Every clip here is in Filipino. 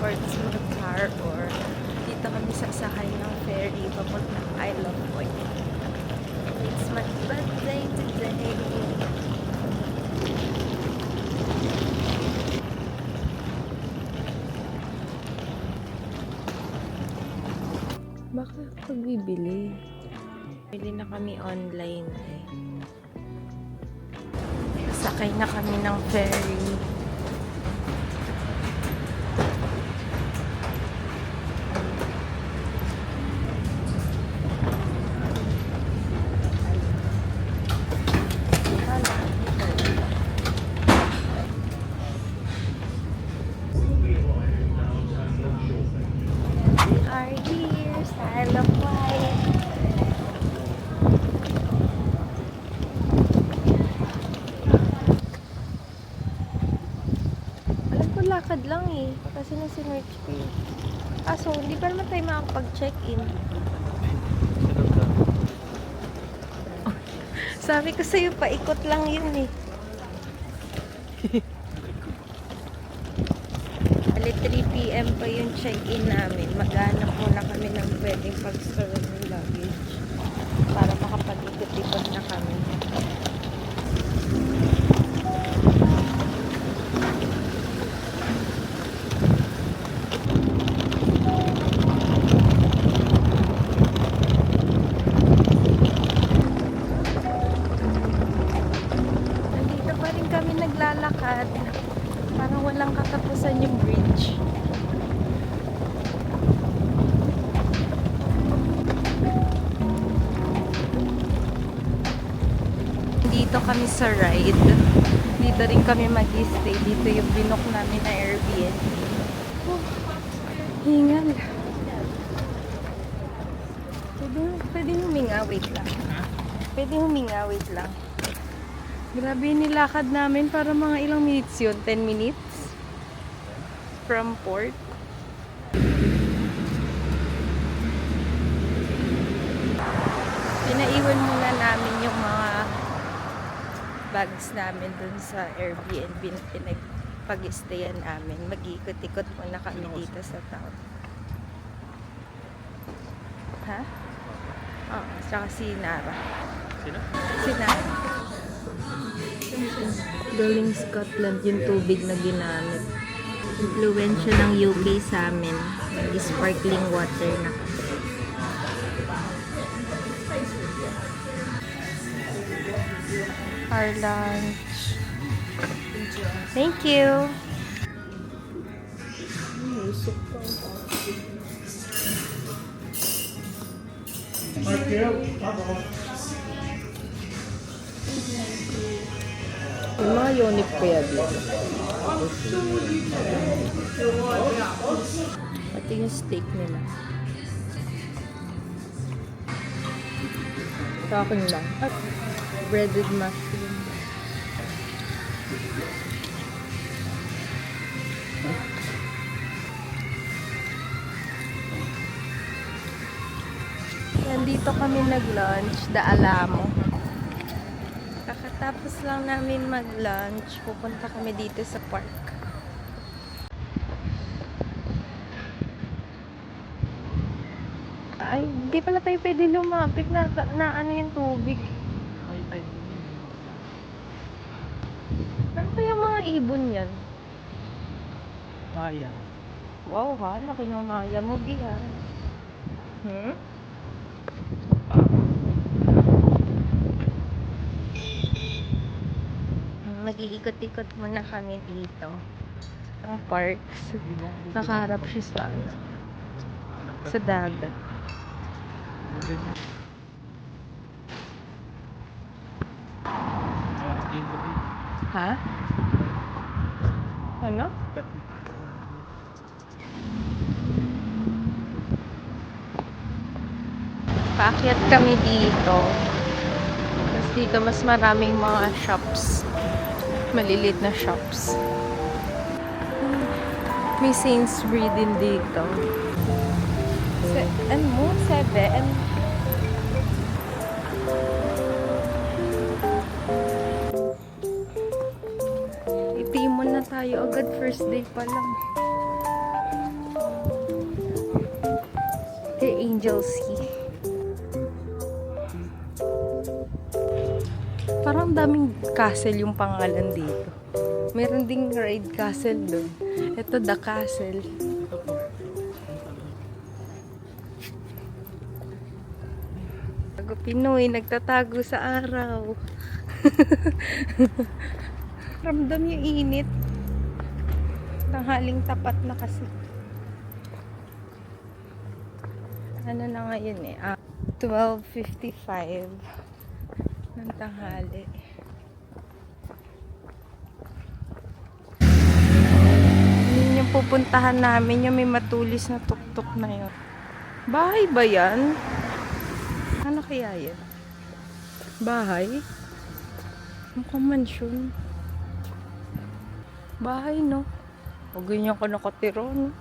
Portsmouth Harbor. Dito kami sasakay ng ferry papuntang Isle of Wight. It's my birthday today. Baka pagbibili. Bili na kami online eh. Sakay na kami ng ferry. Are here, Isle of Wight. Alam ko lakad lang eh, kasi nasinerch ko eh. So hindi pa naman tayo makapag-check-in. Sabi ko sa'yo, paikot lang yun eh. Ali 3 PM pa yung check-in namin. Maghanap muna kami ng pwedeng pag-store ng luggage para makapag-ikot-ikot na kami. Nandito pa rin kami naglalakad. Parang walang katapusan yung bridge. Dito kami sa ride. Dito rin kami mag-stay. Dito yung binook namin na Airbnb. Hingal. Pwede huminga. Wait lang. Pwede huminga. Wait lang. Grabe yung nilakad namin. Para mga ilang minutes yun. 10 minutes from port. Pinaiwan muna namin yung mga bags namin dun sa Airbnb na pinagpag-stayan namin. Mag-ikot-ikot muna kami dito sa town. Ha? Oo, tsaka si Nara. Sino? Si Nara. Galing Scotland yung tubig na ginamit. Influensya ng UK sa amin. Sparkling water na. Our lunch. Thank you. Yung mga unit kaya dito. Pati yung steak nila. Sa akin lang. At breaded mushroom. Nandito kami nag-lunch, The Alamo. Kakatapos lang namin mag-lunch, pupunta kami dito sa park. Ay, hindi pala tayo pwede lumapit na ano yung tubig. Ay. Ano kaya mga ibon yan? Maya. Wow ha, laki ng maya mo, Bi ha. Mag-iikot-ikot muna kami dito. Ang parks. Nakaharap siya sa dagat. Ha? Ano? Paakyat kami dito. Tapos dito mas maraming mga shops. Maliliit na shops. May Sainsbury din dito. Ano mo? 7? Itimon na tayo agad. First day pa lang. Sea. Parang daming castle yung pangalan dito. Meron ding ride castle doon. Ito, The Castle. Tago Pinoy, nagtatago sa araw. Ramdam yung init. Tanghaling tapat na kasi. Ano na ngayon eh? 12:55 ng tanghali. Yun yung pupuntahan namin, yung may matulis na tuktok na yun. Bahay ba yan? Ano kaya yan? Bahay? Mukhang mansyon. Bahay, no? O ganyan ka nakatira, no?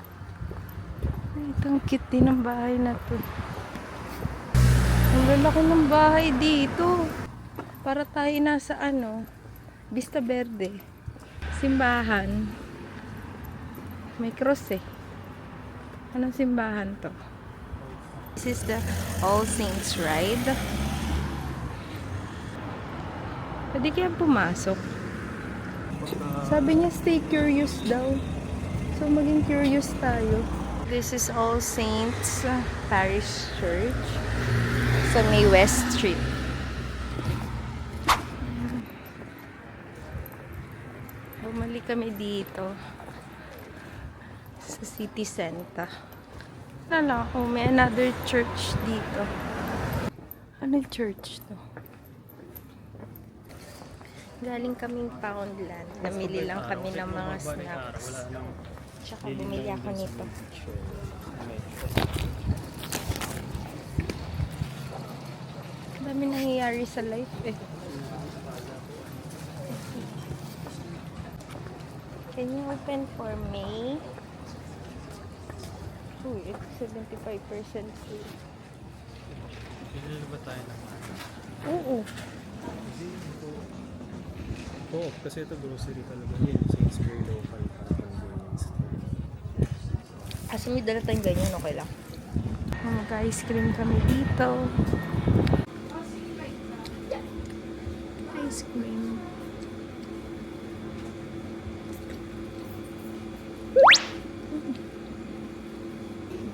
Ay, itong cute din ng bahay na to. Ang lalaki ng bahay dito. Para tayo nasa Vista Verde. Simbahan. May cross eh. Anong simbahan to? This is the All Saints Ride. Pwede kaya pumasok? Sabi niya stay curious daw. So maging curious tayo. This is All Saints Parish Church sa May West Street. Bumalik kami dito sa City Center. Wala ko, may another church dito. Ano church to? Galing kaming Poundland. Namili lang kami ng mga snacks. Tsaka bumili ako nito. Dami nangyayari sa life eh. Can you open for me? Uy, it's 75% free. Pinili ba tayo naman? Oo. Oo, kasi ito grocery talaga yun. So it's very local para convenience. Kasi may dala tayong ganyan, okay lang. Mag-ice cream kami dito. Ice cream.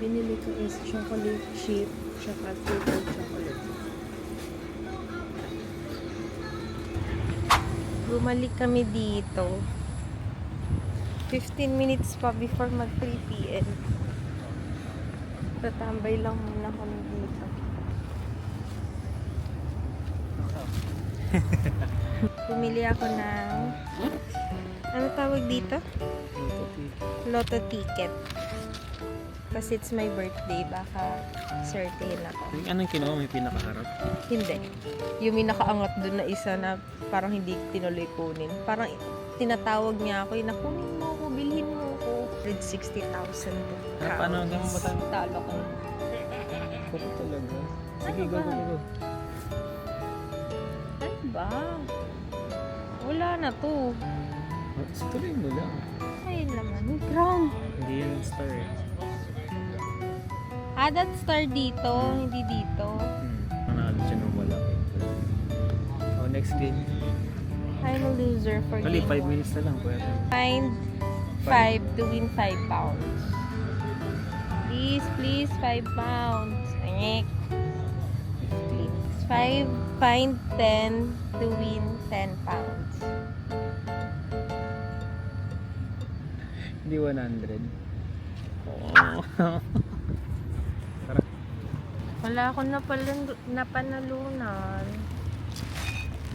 Binili ko is chocolate chip tsaka silver chocolate. Bumalik kami dito 15 minutes pa before mag 3 p.m. Tatambay lang muna kami dito. Bumili ako ng ano tawag dito? Lotto ticket. Kasi it's my birthday, baka certain ako. Anong kinuha? May pinakaharap? Hindi. Yung may nakaangat dun na isa na parang hindi tinuloy kunin. Parang tinatawag niya ako, kunin mo ako, bilhin mo ako. 160,000. Paano hanggang mo ba tayo? Talo ko. Puro talaga. Sige, go, go, go. Ano ba? Wala na to. Tuloy mo lang. Ay naman, ground. Hindi yan star eh. That star dito, hindi dito. Panalo siya nung wala. Oh, next game. I'm a loser for Kali, game 5 minutes na lang. Pwede. Find 5 to win 5 pounds. Please, 5 pounds. Anyek. Please. Find 10 to win 10 pounds. Hindi 100. Oh. Wala akong napanalunan.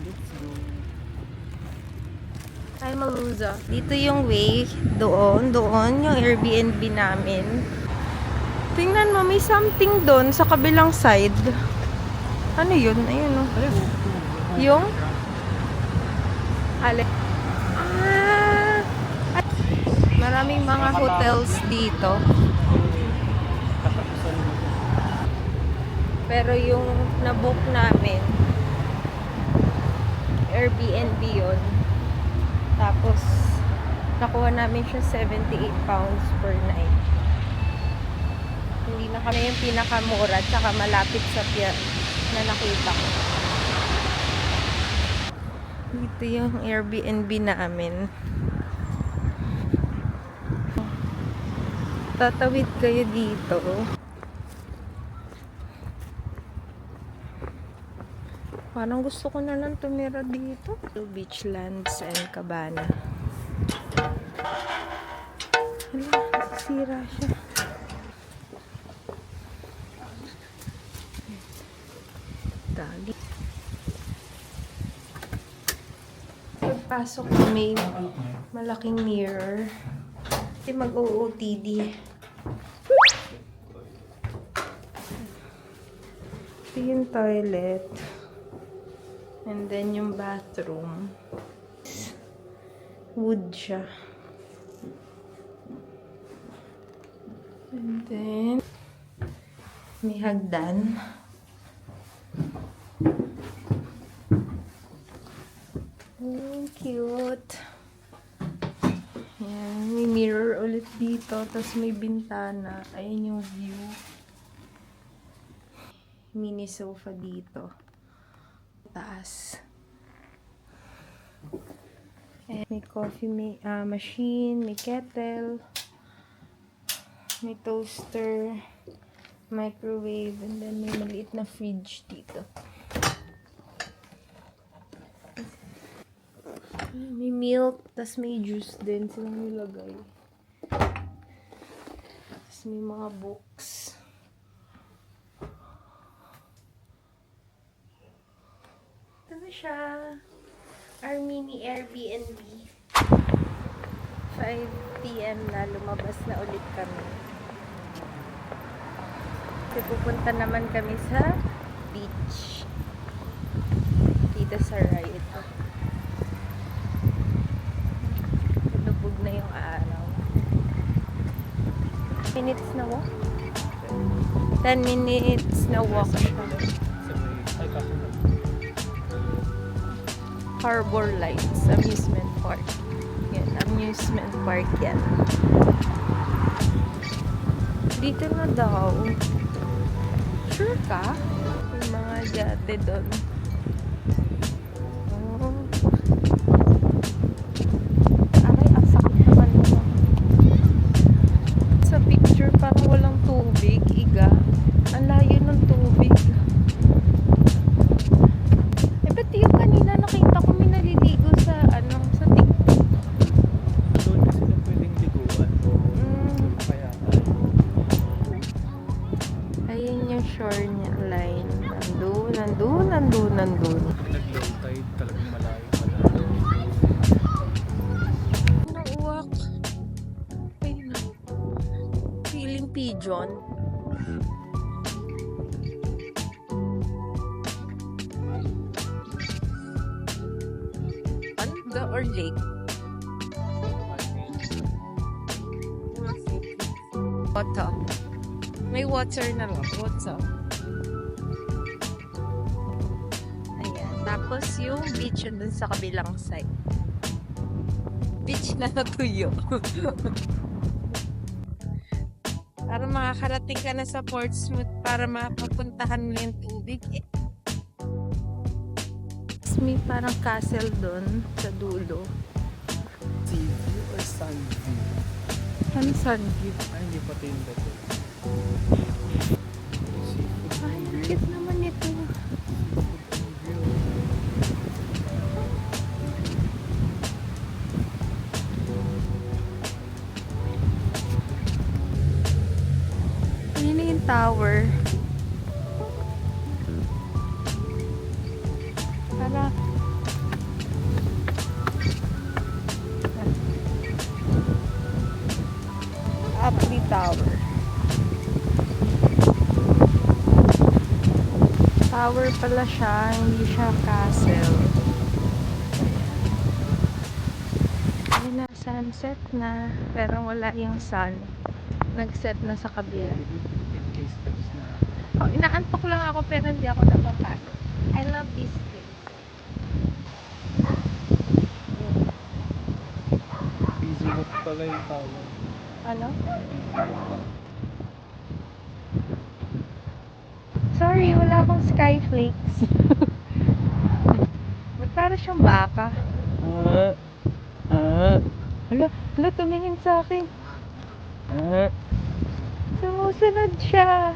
Let's go. I'm a loser. Dito yung way. Doon yung Airbnb namin. Tingnan mo, may something doon sa kabilang side. Ano yun? Ayun o. Yung? Maraming mga hotels dito. Pero yung nabook namin, Airbnb yun. Tapos, nakuha namin siya 78 pounds per night. Hindi na kami yung pinakamura tsaka malapit sa pier na nakita ko. Dito yung Airbnb namin. Tatawid kayo dito. Parang gusto ko na lang tumira dito. Beachlands and Cabana. Hala, sira siya. Dali. Pagpasok may malaking mirror. Kasi mag-OOTD. Ito yung toilet. And then yung bathroom. Wood siya. And then may hagdan. Oh, cute. Ayan, may mirror ulit dito. Tapos may bintana. Ayan yung view. Mini sofa dito. Taas. Ayan, may coffee machine, may kettle, may toaster, microwave, and then may maliit na fridge dito. May milk, tas may juice din silang nilagay. Tas may mga books. Ito na siya. Our mini Airbnb. 5 PM na, lumabas na ulit kami. Kasi pupunta naman kami sa beach. Dito sa right. Lubog na yung araw. Minutes na walk? 10 minutes na walk siya. Harbor Lights Amusement Park. Yan, amusement park yan. Dito na daw. Sure ka? Yung mga yate doon. Oh. Aray, ang sakit naman mo. Sa picture parang walang tubig, iga. Ang layo ng tubig. Eh, ba't yung kanina nakita ko may naliligo sa, sa TikTok? Doon kasi na pwedeng liguan. Kaya Ayun yung shore niya, line. Nandun. nag-low tide, talagang malayo pala. Nauwak. Ayun na. Feeling pigeon. Panda or lake? Water. May water na lang. Water. Ayan. Tapos yung beach yun dun sa kabilang side. Beach na natuyo. Para makakarating ka na sa Portsmouth para mapapuntahan mo yung tubig. May parang castle dun sa dulo. Sea view or sun view? Ano Sunview? Ay, hindi pa tinda to. Ay, cute naman ito. Ayun na yung tower. Para Apli Tower. Tower pala siya, hindi siya castle. Ayun na, sunset na. Pero wala yung sun. Nag-set na sa kabila. In case tapos na. Oh, inaantok lang ako pero hindi ako napapagod. I love this place. Busy walk pala yung tower. Ano? akong skyflakes. Ba't para siyang baka? Hala, tumingin sa akin. Sumusunod siya.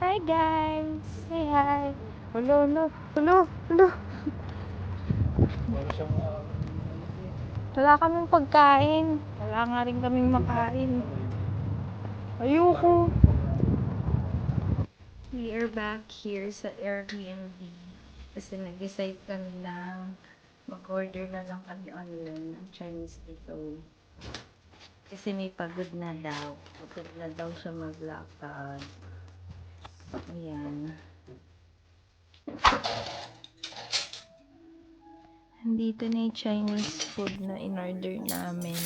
Hi guys! Say hi! Hello. Para siyang Wala kaming pagkain. Wala nga rin kaming makain. Ayoko. We are back here sa Airbnb. Kasi nag-decide kami na mag-order na lang kami online ng Chinese takeaway. Kasi may pagod na daw. Pagod na daw siya mag-lockdown. Ayan. Andito na yung Chinese food na in-order namin.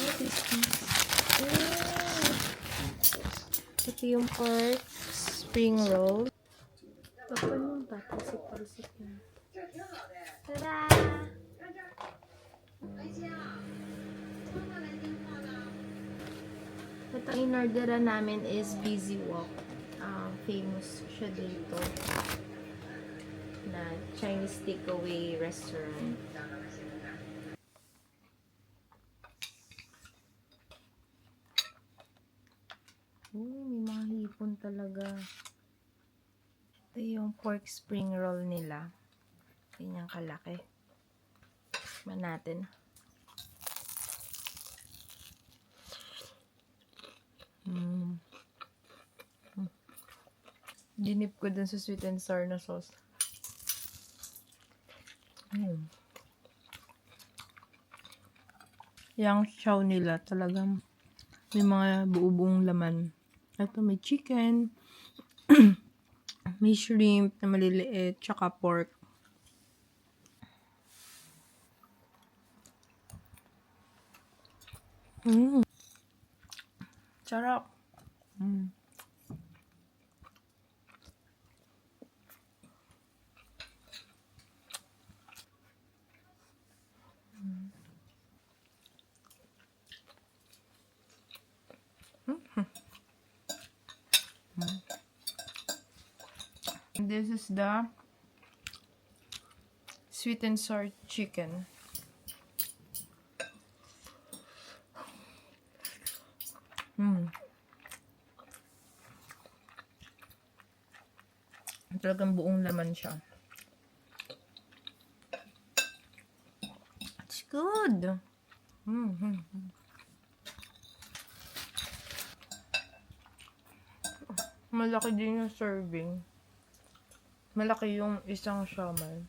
What is this? Ito yung pork spring roll. Baka nung patalsik na. Tada! Ito in-orderan namin is Busy Walk. Famous siya dito na Chinese takeaway restaurant. May mga hipon talaga. Ito yung pork spring roll nila. Ganyan kalaki. Tikman natin. Dinip ko dun sa sweet and sour na sauce. Yung chow nila talagang may mga buo-buong laman. Ito may chicken, may shrimp na maliliit, tsaka pork. Sarap. This is the sweet and sour chicken. Talagang buong laman siya. It's good. Malaki din yung serving. Malaki yung isang siomai.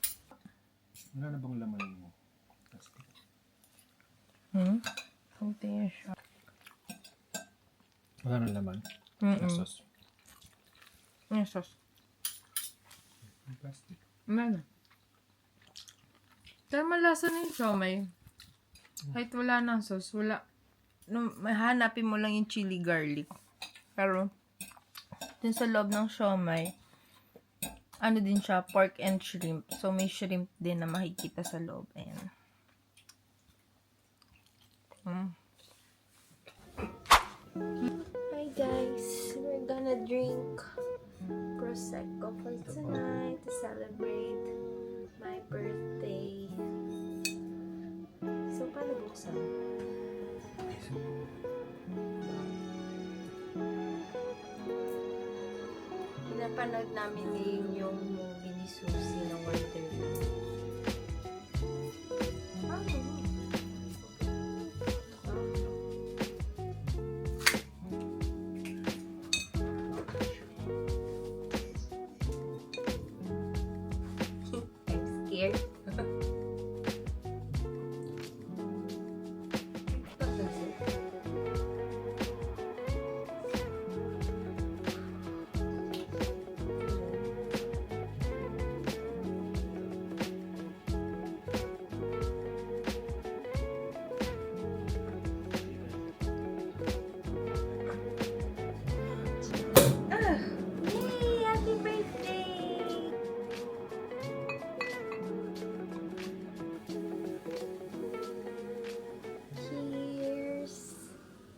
wala na bang laman mo? Plastic. Something siya. Wala na laman? Sauce. Yung sauce. Plastic. Ano? Pero malasa na yung siomai. Kahit wala ng sauce, wala. No, hanapin mo lang yung chili garlic. Pero, dun sa loob ng siomai, ano din siya, pork and shrimp. So, may shrimp din na makikita sa loob. Ayan. Hi guys, we're gonna drink Prosecco for tonight to celebrate my birthday. So, paano buksan? Napanood namin ngayon yung movie ni Susie na Wonderland. I'm scared.